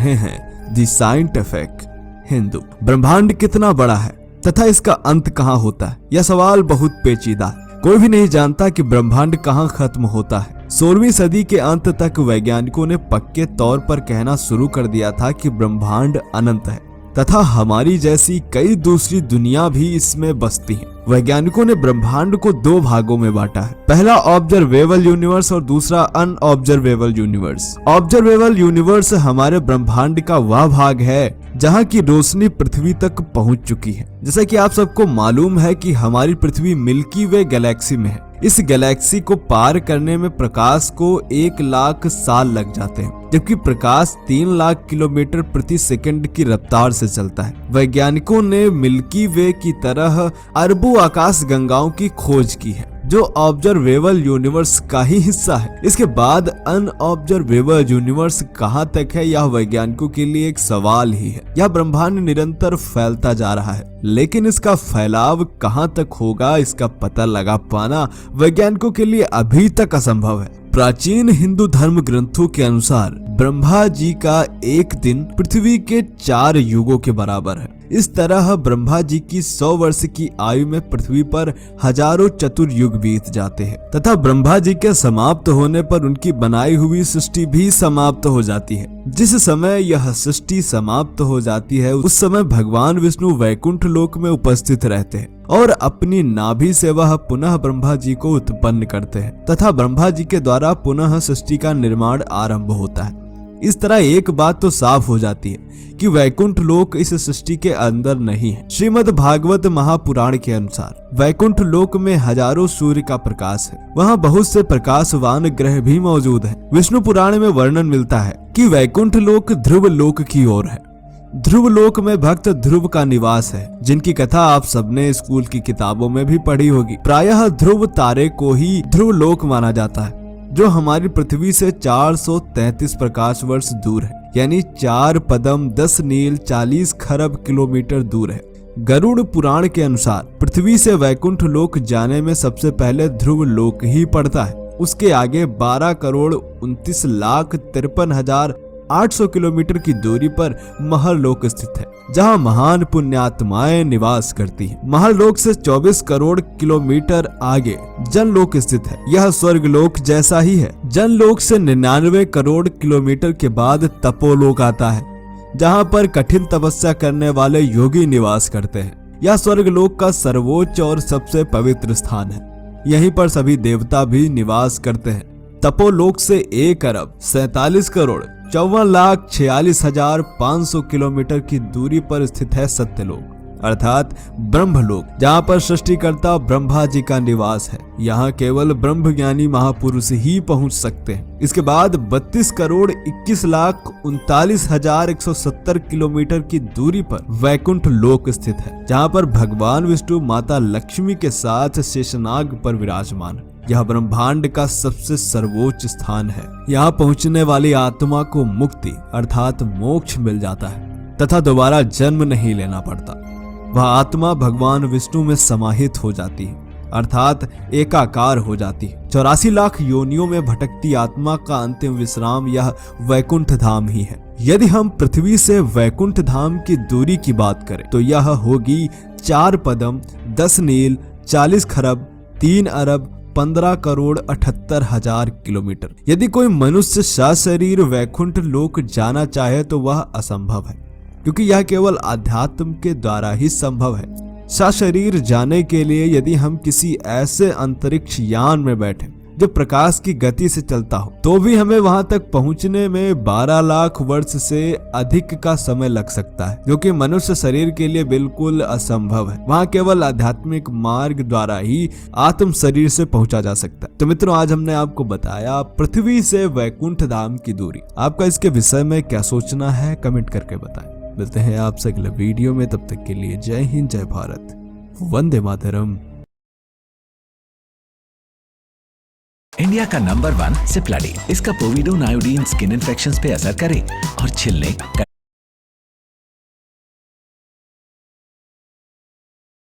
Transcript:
हैं the scientific Hindu. ब्रह्मांड कितना बड़ा है तथा इसका अंत कहाँ होता है, यह सवाल बहुत पेचीदा है। कोई भी नहीं जानता कि ब्रह्मांड कहाँ खत्म होता है। 16वीं सदी के अंत तक वैज्ञानिकों ने पक्के तौर पर कहना शुरू कर दिया था कि ब्रह्मांड अनंत है तथा हमारी जैसी कई दूसरी दुनिया भी इसमें बसती हैं। वैज्ञानिकों ने ब्रह्मांड को दो भागों में बांटा है, पहला ऑब्जर्वेबल यूनिवर्स और दूसरा अनऑब्जर्वेबल यूनिवर्स। ऑब्जर्वेबल यूनिवर्स हमारे ब्रह्मांड का वह भाग है जहाँ की रोशनी पृथ्वी तक पहुँच चुकी है। जैसा कि आप सबको मालूम है कि हमारी पृथ्वी मिल्की वे गैलेक्सी में है। इस गैलेक्सी को पार करने में प्रकाश को 1 लाख साल लग जाते हैं, जबकि प्रकाश 3 लाख किलोमीटर प्रति सेकंड की रफ्तार से चलता है। वैज्ञानिकों ने मिल्की वे की तरह अरबों आकाश गंगाओं की खोज की है जो ऑब्जर्वेबल यूनिवर्स का ही हिस्सा है। इसके बाद अनऑब्जर्वेबल यूनिवर्स कहाँ तक है, यह वैज्ञानिकों के लिए एक सवाल ही है। यह ब्रह्मांड निरंतर फैलता जा रहा है, लेकिन इसका फैलाव कहाँ तक होगा इसका पता लगा पाना वैज्ञानिकों के लिए अभी तक असंभव है। प्राचीन हिंदू धर्म ग्रंथों के अनुसार ब्रह्मा जी का एक दिन पृथ्वी के 4 युगों के बराबर है। इस तरह ब्रह्मा जी की 100 वर्ष की आयु में पृथ्वी पर हजारों चतुर्युग बीत जाते हैं तथा ब्रह्मा जी के समाप्त होने पर उनकी बनाई हुई सृष्टि भी समाप्त हो जाती है। जिस समय यह सृष्टि समाप्त हो जाती है उस समय भगवान विष्णु वैकुंठ लोक में उपस्थित रहते हैं और अपनी नाभि से वह पुनः ब्रह्मा जी को उत्पन्न करते हैं तथा ब्रह्मा जी के द्वारा पुनः सृष्टि का निर्माण आरंभ होता है। इस तरह एक बात तो साफ हो जाती है कि वैकुंठ लोक इस सृष्टि के अंदर नहीं है। श्रीमद् भागवत महापुराण के अनुसार वैकुंठ लोक में हजारों सूर्य का प्रकाश है। वहाँ बहुत से प्रकाशवान ग्रह भी मौजूद हैं। विष्णु पुराण में वर्णन मिलता है कि वैकुंठ लोक ध्रुव लोक की ओर है। ध्रुव लोक में भक्त ध्रुव का निवास है, जिनकी कथा आप सबने स्कूल की किताबों में भी पढ़ी होगी। प्रायः ध्रुव तारे को ही ध्रुव लोक माना जाता है, जो हमारी पृथ्वी से 433 प्रकाश वर्ष दूर है, यानी 4 पदम 10 नील 40 खरब किलोमीटर दूर है। गरुड़ पुराण के अनुसार पृथ्वी से वैकुंठ लोक जाने में सबसे पहले ध्रुव लोक ही पड़ता है। उसके आगे 12 करोड़ 29 लाख 53,800 किलोमीटर की दूरी पर महरलोक स्थित है, जहां महान पुण्यात्माएं निवास करती हैं। महरलोक से 24 करोड़ किलोमीटर आगे जनलोक स्थित है। यह स्वर्गलोक जैसा ही है। जनलोक से 99 करोड़ किलोमीटर के बाद तपोलोक आता है, जहां पर कठिन तपस्या करने वाले योगी निवास करते हैं। यह स्वर्गलोक का सर्वोच्च और सबसे पवित्र स्थान है। यहीं पर सभी देवता भी निवास करते हैं। तपोलोक से 1 अरब 47 करोड़ 54,46,500 किलोमीटर की दूरी पर स्थित है सत्यलोक अर्थात ब्रह्मलोक, जहाँ पर सृष्टिकर्ता ब्रह्मा जी का निवास है। यहाँ केवल ब्रह्मज्ञानी महापुरुष ही पहुँच सकते हैं। इसके बाद 32 करोड़ 21,39,170 किलोमीटर की दूरी पर वैकुंठ लोक स्थित है, जहाँ पर भगवान विष्णु माता लक्ष्मी के साथ शेषनाग पर विराजमान है। यह ब्रह्मांड का सबसे सर्वोच्च स्थान है। यहाँ पहुँचने वाली आत्मा को मुक्ति अर्थात मोक्ष मिल जाता है तथा दोबारा जन्म नहीं लेना पड़ता। वह आत्मा भगवान विष्णु में समाहित हो जाती है अर्थात एकाकार हो जाती है। 84 लाख योनियों में भटकती आत्मा का अंतिम विश्राम यह वैकुंठ धाम ही है। यदि हम पृथ्वी से वैकुंठ धाम की दूरी की बात करें तो यह होगी 4 पदम 10 नील 40 खरब 3 अरब 15 करोड़ 78,000 किलोमीटर। यदि कोई मनुष्य सशरीर वैकुंठ लोक जाना चाहे तो वह असंभव है, क्योंकि यह केवल अध्यात्म के द्वारा ही संभव है। सशरीर जाने के लिए यदि हम किसी ऐसे अंतरिक्ष यान में बैठे जो प्रकाश की गति से चलता हो तो भी हमें वहां तक पहुंचने में 12 लाख वर्ष से अधिक का समय लग सकता है, जो कि मनुष्य शरीर के लिए बिल्कुल असंभव है। वहां केवल आध्यात्मिक मार्ग द्वारा ही आत्म शरीर से पहुंचा जा सकता है। तो मित्रों, आज हमने आपको बताया पृथ्वी से वैकुंठ धाम की दूरी। आपका इसके विषय में क्या सोचना है कमेंट करके बताएं। मिलते हैं आपसे अगले वीडियो में, तब तक के लिए जय हिंद, जय भारत, वंदे मातरम। इंडिया का नंबर 1 सिप्लाडी। इसका पोविडोन आयोडीन स्किन इन्फेक्शंस पे असर करे और छिलने